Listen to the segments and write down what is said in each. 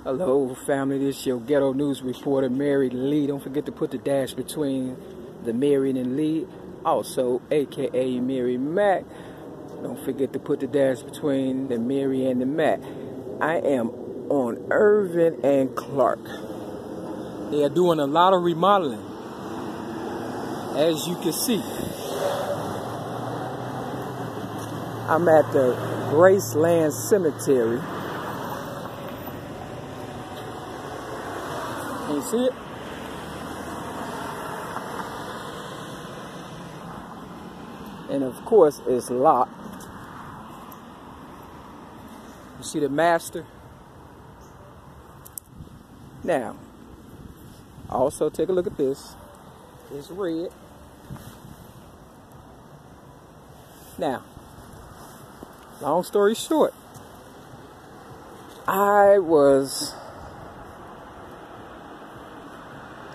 Hello family, this is your ghetto news reporter Mary Lee. Don't forget to put the dash between the Mary and Lee, also aka Mary Mac. Don't forget to put the dash between the Mary and the Mac. I am on Irving and Clark. They are doing a lot of remodeling, as you can see. I'm at the Graceland Cemetery. Can you see it? And of course, it's locked. You see the master? Now, also take a look at this. It's red. Now, long story short,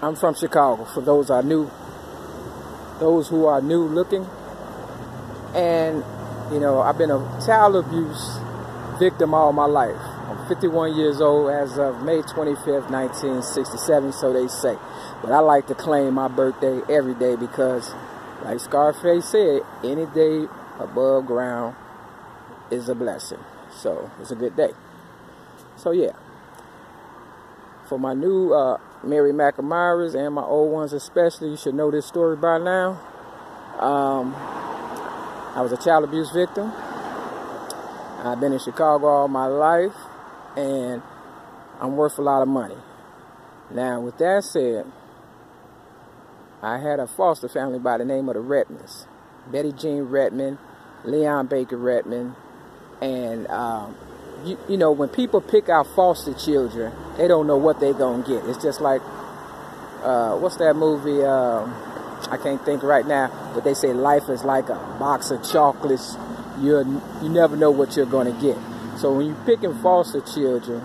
I'm from Chicago, for those who are new looking. And, you know, I've been a child abuse victim all my life. I'm 51 years old as of May 25th, 1967, so they say. But I like to claim my birthday every day because, like Scarface said, any day above ground is a blessing. So, it's a good day. So, yeah. For my new Mary Mac admirers and my old ones especially, you should know this story by now. I was a child abuse victim. I've been in Chicago all my life, and I'm worth a lot of money. Now, with that said, I had a foster family by the name of the Redmonds. Betty Jean Redmond, Leon Baker Redmond, and you know, when people pick out foster children, they don't know what they're going to get. It's just like, what's that movie? I can't think right now, but they say life is like a box of chocolates. You never know what you're going to get. So when you're picking foster children,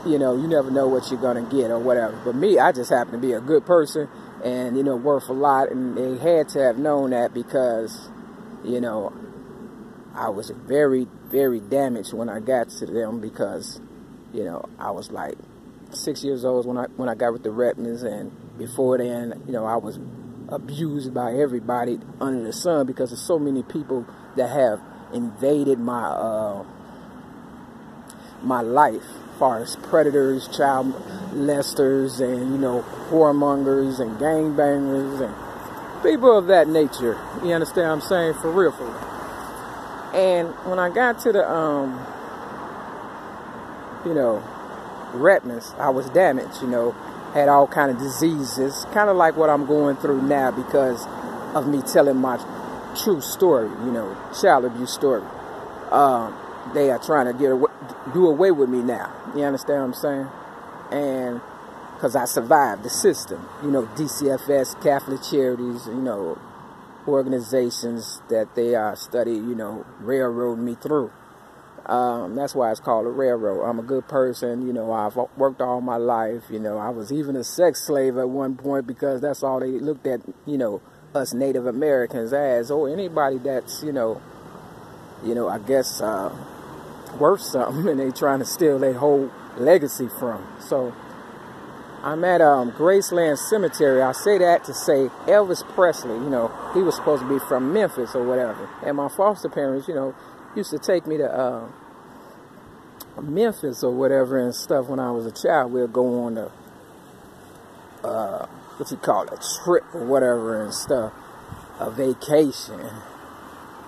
you know, you never know what you're going to get or whatever. But me, I just happen to be a good person and, you know, worth a lot. And they had to have known that because, you know, I was very, very damaged when I got to them because, you know, I was like 6 years old when I got with the Redmonds, and before then, you know, I was abused by everybody under the sun because there's so many people that have invaded my my life, as far as predators, child molesters, and, you know, whoremongers and gangbangers and people of that nature. You understand what I'm saying? For real, for real. And when I got to the, you know, Redmonds, I was damaged, you know, had all kind of diseases, kind of like what I'm going through now because of me telling my true story, you know, child abuse story. They are trying to do away with me now. You understand what I'm saying? And because I survived the system, you know, DCFS, Catholic Charities, you know, organizations that they study, you know, railroad me through. That's why it's called a railroad. I'm a good person, you know, I've worked all my life, you know, I was even a sex slave at one point because that's all they looked at, you know, us Native Americans as, or anybody that's, you know, I guess worth something, and they trying to steal their whole legacy from. So I'm at Graceland Cemetery. I say that to say Elvis Presley, you know, he was supposed to be from Memphis or whatever. And my foster parents, you know, used to take me to Memphis or whatever and stuff when I was a child. We'll go on a, what you call it, a trip or whatever and stuff, a vacation.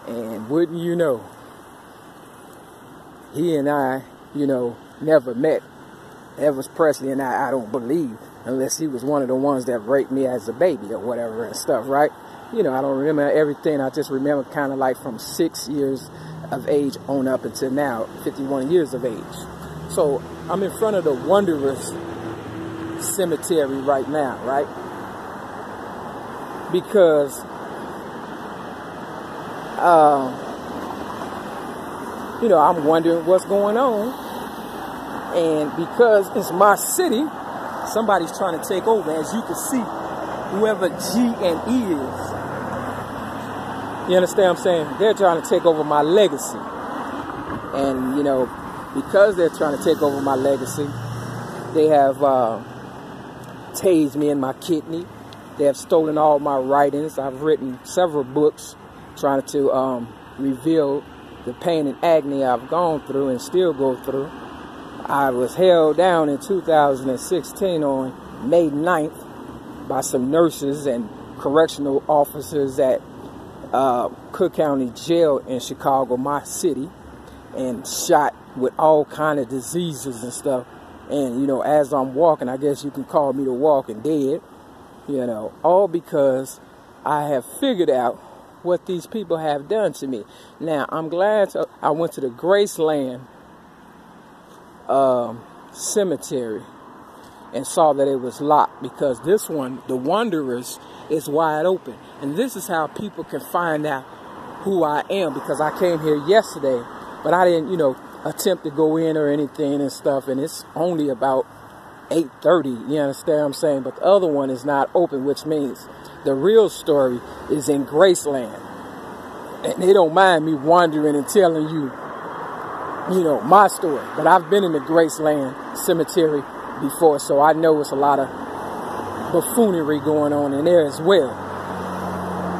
And wouldn't you know, he and I, you know, never met. Elvis Presley and I don't believe, unless he was one of the ones that raped me as a baby or whatever and stuff, right? You know, I don't remember everything. I just remember kind of like from 6 years of age on up until now, 51 years of age. So I'm in front of the WAUNDERS cemetery right now, right? Because you know, I'm wondering what's going on. And because it's my city, somebody's trying to take over. As you can see, whoever G and E is, you understand what I'm saying? They're trying to take over my legacy. And, you know, because they're trying to take over my legacy, They have tased me in my kidney. They have stolen all my writings. I've written several books trying to reveal the pain and agony I've gone through and still go through. I was held down in 2016 on May 9th by some nurses and correctional officers at Cook County Jail in Chicago, my city, and shot with all kind of diseases and stuff. And, you know, as I'm walking, I guess you can call me the walking dead, you know, all because I have figured out what these people have done to me. Now, I'm glad I went to the Graceland cemetery and saw that it was locked, because this one, the Wanderers, is wide open. And this is how people can find out who I am, because I came here yesterday, but I didn't, you know, attempt to go in or anything and stuff, and it's only about 8:30, you understand what I'm saying? But the other one is not open, which means the real story is in Graceland. And they don't mind me wandering and telling you, you know, my story. But I've been in the Graceland cemetery before, so I know it's a lot of buffoonery going on in there as well.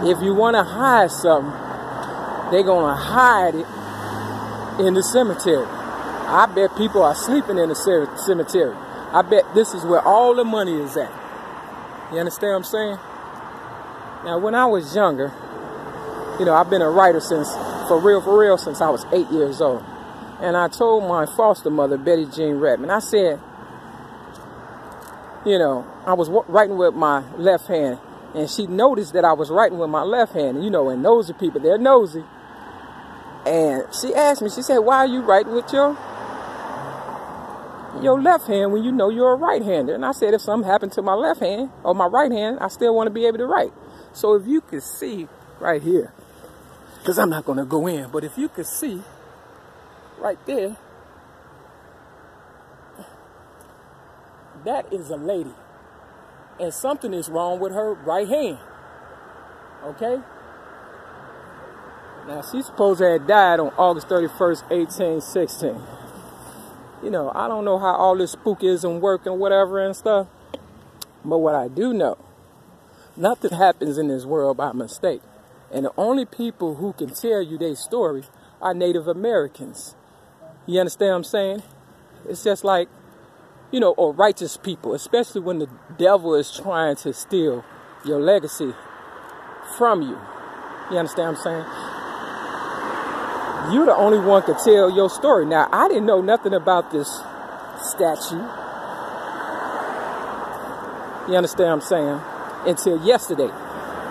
If you want to hide something, they're going to hide it in the cemetery. I bet people are sleeping in the cemetery. I bet this is where all the money is at. You understand what I'm saying? Now, when I was younger, you know, I've been a writer since, for real, since I was 8 years old. And I told my foster mother, Betty Jean Redmond, I said, you know, I was writing with my left hand, and she noticed that I was writing with my left hand. And, you know, and nosy people, they're nosy. And she asked me, she said, why are you writing with your left hand when you know you're a right-hander? And I said, if something happened to my left hand or my right hand, I still want to be able to write. So if you could see right here, because I'm not going to go in, but if you could see right there, that is a lady. And something is wrong with her right hand. Okay? Now, she's supposed to have died on August 31st, 1816. You know, I don't know how all this spookism work and whatever and stuff. But what I do know, nothing happens in this world by mistake. And the only people who can tell you their story are Native Americans. You understand what I'm saying? It's just like, you know, or righteous people, especially when the devil is trying to steal your legacy from you. You understand what I'm saying? You're the only one to tell your story. Now, I didn't know nothing about this statue. You understand what I'm saying? Until yesterday.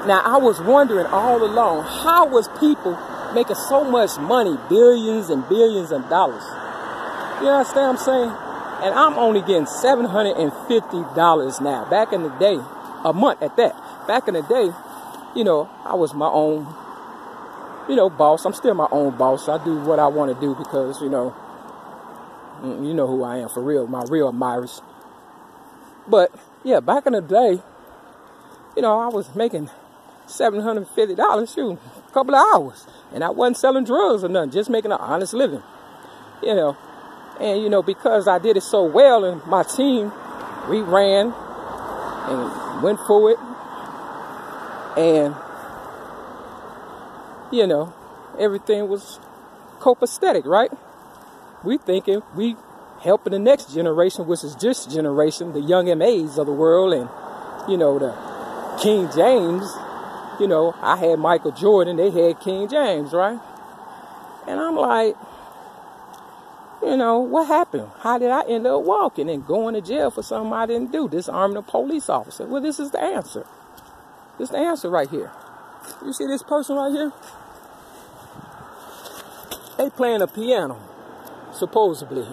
Now, I was wondering all along, how was people making so much money, billions and billions of dollars? You understand what I'm saying? And I'm only getting $750 now. Back in the day, a month at that. Back in the day, you know, I was my own, you know, boss. I'm still my own boss. I do what I want to do because, you know who I am for real, my real Myers. But, yeah, back in the day, you know, I was making $750, shoot, a couple of hours. And I wasn't selling drugs or nothing, just making an honest living, you know. And, you know, because I did it so well and my team, we ran and went for it. And, you know, everything was copacetic, right? We thinking we helping the next generation, which is this generation, the young MAs of the world, and, you know, the King James. You know, I had Michael Jordan, they had King James, right? And I'm like, you know, what happened? How did I end up walking and going to jail for something I didn't do? Disarming a police officer. Well, this is the answer. This is the answer right here. You see this person right here? They playing a piano, supposedly.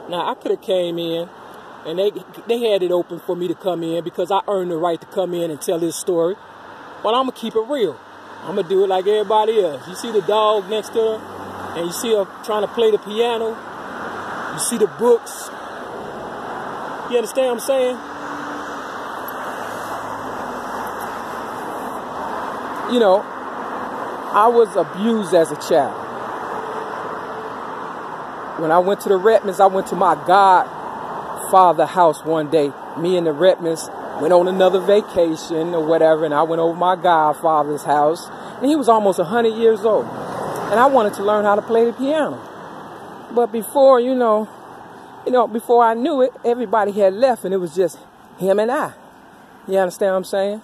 Now, I could have came in, and they had it open for me to come in because I earned the right to come in and tell this story. But I'm going to keep it real. I'm going to do it like everybody else. You see the dog next to her, and you see her trying to play the piano. You see the books. You understand what I'm saying? You know, I was abused as a child. When I went to the Redmonds, I went to my God father's house one day. Me and the Redmonds went on another vacation or whatever, and I went over my godfather's house, and he was almost 100 years old. And I wanted to learn how to play the piano. But before, before I knew it, everybody had left, and it was just him and I. You understand what I'm saying?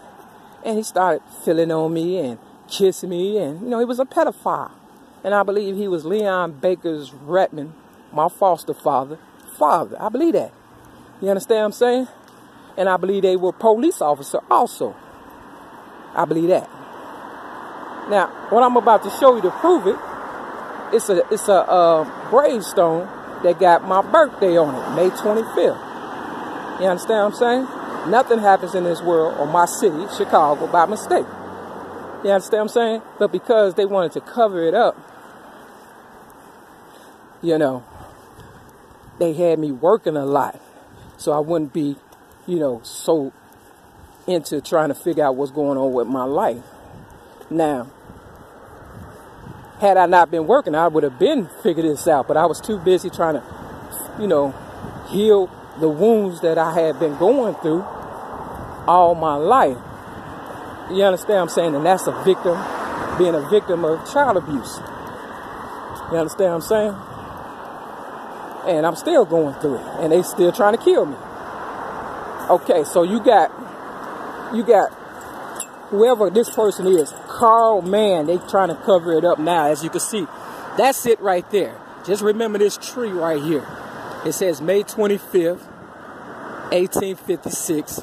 And he started feeling on me and kissing me, and, he was a pedophile. And I believe he was Leon Baker's Redmond, my foster father. I believe that. You understand what I'm saying? And I believe they were police officer also. I believe that. Now, what I'm about to show you to prove it, it's a gravestone that got my birthday on it, May 25th. You understand what I'm saying? Nothing happens in this world or my city, Chicago, by mistake. You understand what I'm saying? But because they wanted to cover it up, they had me working a lot. So I wouldn't be, so into trying to figure out what's going on with my life. Now, had I not been working, I would have been figured this out. But I was too busy trying to, heal the wounds that I had been going through all my life. You understand what I'm saying? And that's being a victim of child abuse. You understand what I'm saying? And I'm still going through it. And they still trying to kill me. Okay, so you got whoever this person is, Carl Mann, they trying to cover it up now, as you can see. That's it right there. Just remember this tree right here. It says May 25th, 1856.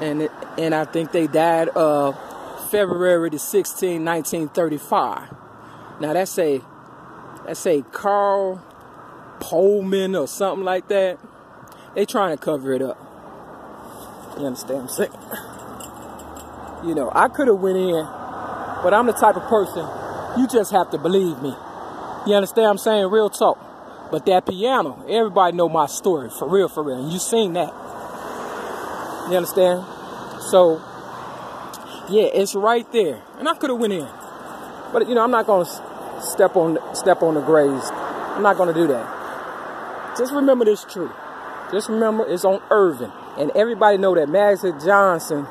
And I think they died February the 16th, 1935. Now that's a Carl Pullman or something like that. They trying to cover it up. You understand what I'm saying? I could have went in, but I'm the type of person, you just have to believe me. You understand what I'm saying? Real talk. But that piano, everybody know my story, for real, and you seen that. You understand? So, yeah, it's right there. And I could have went in. But, I'm not going to step on the graves. I'm not going to do that. Just remember this tree. Just remember it's on Irving. And everybody know that Magic Johnson,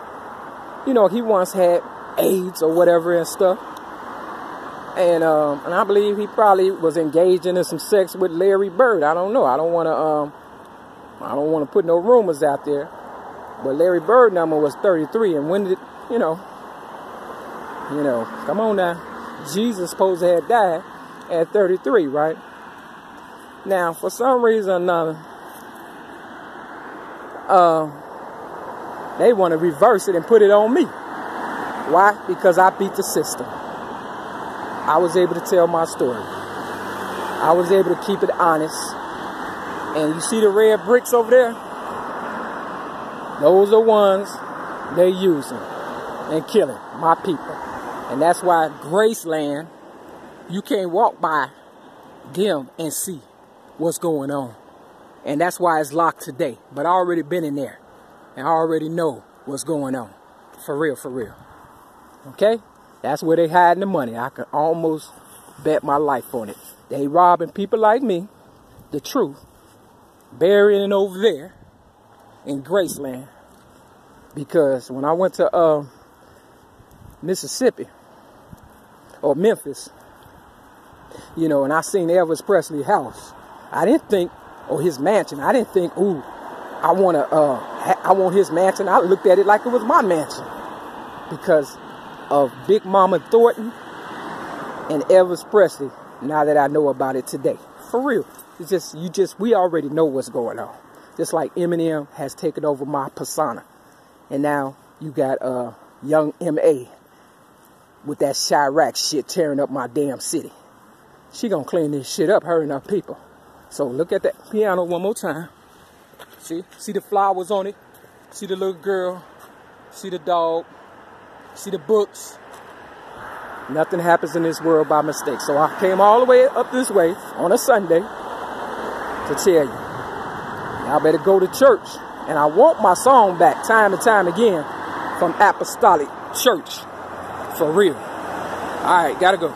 he once had AIDS or whatever and stuff. And I believe he probably was engaging in some sex with Larry Bird. I don't know. I don't want to put no rumors out there. But Larry Bird number was 33. And when did, come on now. Jesus supposed to have died at 33, right? Now, for some reason or another, they want to reverse it and put it on me. Why? Because I beat the system. I was able to tell my story. I was able to keep it honest. And you see the red bricks over there? Those are ones they're using and killing my people. And that's why Graceland, you can't walk by them and see what's going on. And that's why it's locked today. But I already been in there. And I already know what's going on. For real. Okay? That's where they hiding the money. I can almost bet my life on it. They robbing people like me, the truth, burying it over there in Graceland. Because when I went to Mississippi, or Memphis, and I seen Elvis Presley's house, I didn't think, or his mansion, I didn't think, ooh, I want his mansion. I looked at it like it was my mansion. Because of Big Mama Thornton and Elvis Presley, now that I know about it today. For real. It's just, we already know what's going on. Just like EMINEM has taken over my persona. And now you got young M.A. with that Chirac shit tearing up my damn city. She gonna clean this shit up, her and her people. So look at that piano one more time. See the flowers on it? See the little girl? See the dog? See the books? Nothing happens in this world by mistake. So I came all the way up this way on a Sunday to tell you. Y'all better go to church. And I want my song back time and time again from Apostolic Church. For real. All right, gotta go.